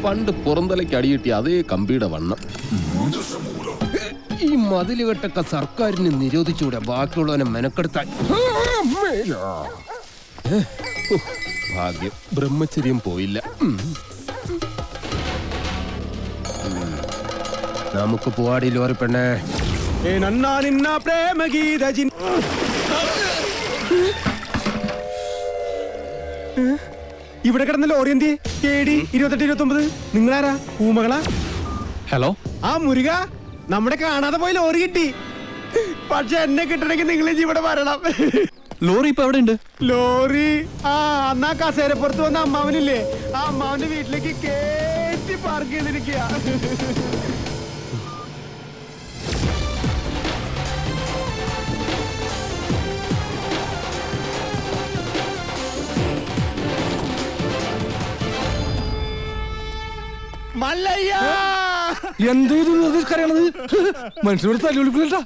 പണ്ട് പുറന്തലയ്ക്ക് അടിയിട്ടി അതേ കമ്പിയുടെ വണ്ണം. ഈ മതിലുകെട്ടൊക്കെ സർക്കാരിന് നിരോധിച്ചുകൂടെ ബാക്കിയുള്ളവനെ മെനക്കെടുത്താൻ? ഭാഗ്യം ബ്രഹ്മചര്യം പോയില്ല. നമുക്ക് പോവാടി ലോറി പെണ്ണേ. ഇവിടെ കിടന്ന ലോറി എന്തിയെ? KD 2829. നിങ്ങളാരാ? ഊമകളാ? ഹലോ, ആ മുരുക, നമ്മുടെ കാണാതെ പോയി ലോറി കിട്ടി. പക്ഷെ എന്നെ കിട്ടണമെങ്കിൽ നിങ്ങൾ ഇവിടെ വരണം. ലോറി ഇപ്പൊ എവിടെ ഉണ്ട്? ലോറി അന്നാ കസേരപ്പുറത്ത് വന്ന അമ്മാവനില്ലേ, ആ അമ്മാവന്റെ വീട്ടിലേക്ക് കേറ്റി പാർക്ക് ചെയ്തിരിക്കുക. മല്ലയ്യ, എന്തോ കരയണത്? മനുഷ്യനോട് തല്ലി വിളിക്കില്ലട്ടാ.